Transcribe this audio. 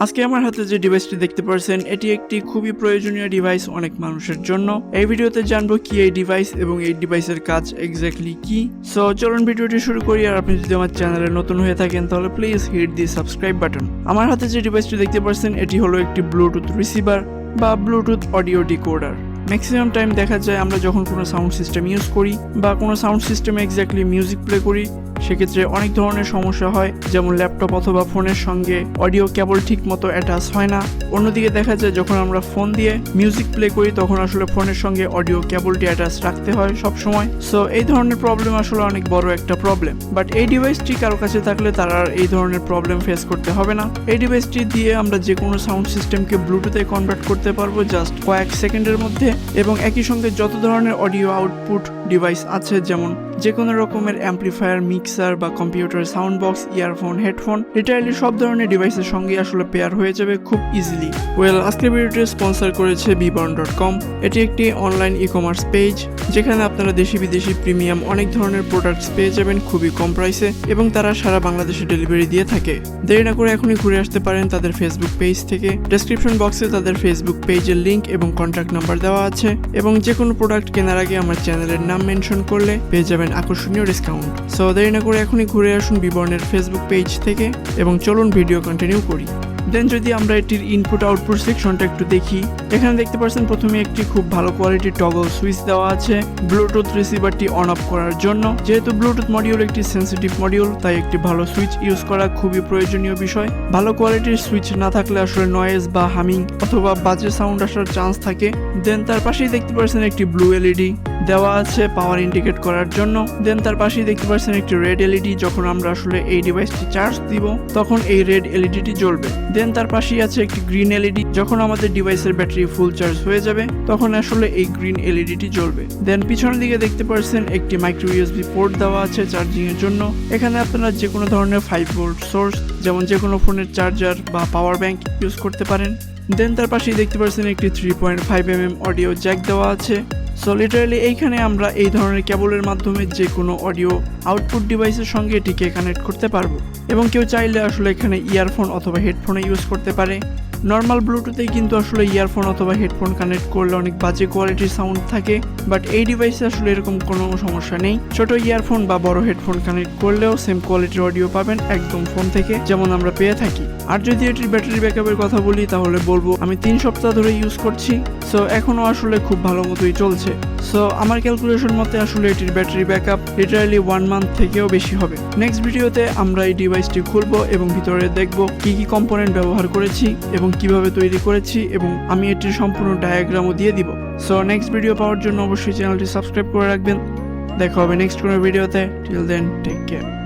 আজকে আমার হাতে যে ডিভাইসটি দেখতে পাচ্ছেন এটি একটি খুবই প্রয়োজনীয় ডিভাইস অনেক মানুষের জন্য। এই ভিডিওতে জানবো কি এই ডিভাইস এবং এই ডিভাইসের কাজ এক্স্যাক্টলি কি। সো চলুন ভিডিওটি শুরু করি। আর আপনি যদি আমার চ্যানেলে নতুন হয়ে থাকেন তাহলে please hit the subscribe button. আমার হাতে যে ডিভাইসটি দেখতে পাচ্ছেন এটি হলো একটি ব্লুটুথ রিসিভার বা Bluetooth audio decoder. Maximum time দেখা যায় আমরা যখন কোনো সাউন্ড সিস্টেম ইউজ করি বা কোনো সাউন্ড সিস্টেমে এক্স্যাক্টলি মিউজিক প্লে করি, সেক্ষেত্রে অনেক ধরনের সমস্যা হয়, যেমন ল্যাপটপ অথবা ফোনের সঙ্গে অডিও কেবল ঠিক মতো অ্যাটাচ হয় না। অন্যদিকে দেখা যায় যখন আমরা ফোন দিয়ে মিউজিক প্লে করি তখন আসলে ফোনের সঙ্গে অডিও কেবলটি অ্যাটাচ রাখতে হয় সব সময়। সো এই ধরনের প্রবলেম আসলে অনেক বড় একটা প্রবলেম। বাট এই ডিভাইসটি কারো কাছে থাকলে তারা আর এই ধরনের প্রবলেম ফেস করতে হবে না। এই ডিভাইসটি দিয়ে আমরা যে কোনো সাউন্ড সিস্টেমকে ব্লুটুথে কনভার্ট করতে পারবো জাস্ট কয়েক সেকেন্ডের মধ্যে, এবং একই সঙ্গে যত ধরনের অডিও আউটপুট ডিভাইস আছে, যেমন যে কোনো রকমের অ্যাম্পলিফায়ার, মিক্সার বা computer, sound box, earphone, headphone, literally সব ধরনের ডিভাইসের সঙ্গে আসলে পেয়ার হয়ে যাবে খুব ইজিলি। আজকের ভিডিওটি স্পন্সর করেছে Beeborn.com। এটি একটি অনলাইন ই কমার্স পেজ যেখানে আপনারা দেশি বিদেশি প্রিমিয়াম অনেক ধরনের প্রোডাক্টস পেয়ে যাবেন খুবই কম প্রাইসে, এবং তারা সারা বাংলাদেশে ডেলিভারি দিয়ে থাকে। দেরি না করে এখনই ঘুরে আসতে পারেন তাদের ফেসবুক পেজ থেকে। ডেসক্রিপশন বক্সে তাদের ফেসবুক পেজের লিঙ্ক এবং কন্ট্যাক্ট নাম্বার দেওয়া আছে, এবং যে কোনো প্রোডাক্ট কেনার আগে আমার চ্যানেলের নাম মেনশন করলে পেয়ে যাবেন আকর্ষণীয় ডিসকাউন্ট। সো দেরি না করে এখনই ঘুরে আসুন বিবর্ণের ফেসবুক পেজ থেকে, এবং চলুন ভিডিও কন্টিনিউ করি। দেন যদি আমরা এটির ইনপুট আউটপুট সেকশনটা একটু দেখি, এখানে দেখতে পাচ্ছেন প্রথমে একটি খুব ভালো কোয়ালিটির টগল সুইচ দেওয়া আছে ব্লুটুথ রিসিভারটি অন অফ করার জন্য। যেহেতু ব্লুটুথ মডিউল একটি সেন্সিটিভ মডিউল, তাই একটি ভালো সুইচ ইউজ করা খুবই প্রয়োজনীয় বিষয়। ভালো কোয়ালিটির সুইচ না থাকলে আসলে নয়েজ বা হামিং অথবা বাজে সাউন্ড আসার চান্স থাকে। দেন তার পাশেই দেখতে পাচ্ছেন একটি ব্লু এলইডি দেওয়া আছে পাওয়ার ইন্ডিকেট করার জন্য। দেন তার পাশেই দেখতে পাচ্ছেন একটি রেড এলইডি, যখন আমরা আসলে এই ডিভাইসটি চার্জ দিব তখন এই রেড এলইডিটি জ্বলবে। দেন তার পাশেই আছে একটি গ্রিন এলইডি, যখন আমাদের ডিভাইসের ব্যাটারি ফুল চার্জ হয়ে যাবে তখন আসলে এই গ্রিন এলইডিটি জ্বলবে। দেন পিছনের দিকে দেখতে পাচ্ছেন একটি মাইক্রো ইউএসবি পোর্ট দেওয়া আছে চার্জিং এর জন্য। এখানে আপনারা যে কোনো ধরনের 5 ভোল্ট সোর্স, যেমন যে কোনো ফোনের চার্জার বা পাওয়ার ব্যাংক ইউজ করতে পারেন। দেন তার পাশেই দেখতে পাচ্ছেন একটি 3.5mm অডিও জ্যাক দেওয়া আছে। সো লিটারালি এইখানে আমরা এই ধরনের কেবলের মাধ্যমে যে কোনো অডিও আউটপুট ডিভাইসের সঙ্গে এটিকে কানেক্ট করতে পারবো, এবং কেউ চাইলে আসলে এখানে ইয়ারফোন অথবা হেডফোনে ইউজ করতে পারে। নর্মাল ব্লুটুথেই কিন্তু আসলে ইয়ারফোন অথবা হেডফোন কানেক্ট করলে অনেক বাজে কোয়ালিটির সাউন্ড থাকে, বাট এই ডিভাইসে আসলে এরকম কোনো সমস্যা নেই। ছোট ইয়ারফোন বা বড় হেডফোন কানেক্ট করলেও সেম কোয়ালিটির অডিও পাবেন একদম ফোন থেকে, যেমন আমরা পেয়ে থাকি। আর যদি এটির ব্যাটারি ব্যাকআপের কথা বলি তাহলে বলবো আমি 3 সপ্তাহ ধরে ইউজ করছি। সো এখনো আসলে খুব ভালো মতোই চলছে। সো আমার ক্যালকুলেশন মতে আসলে এটির ব্যাটারি ব্যাকআপ লিটারালি 1 মান্থ থেকেও বেশি হবে। নেক্সট ভিডিওতে আমরা এই ডিভাইসটি খুলবো এবং ভিতরে দেখবো কি কি কম্পোনেন্ট ব্যবহার করেছি এবং কিভাবে তৈরি করেছি, এবং আমি এটির সম্পূর্ণ ডায়াগ্রামও দিয়ে দিব। সো নেক্সট ভিডিও পাওয়ার জন্য অবশ্যই চ্যানেলটি সাবস্ক্রাইব করে রাখবেন। দেখা হবে নেক্সট কোনো ভিডিওতে। Till then take care.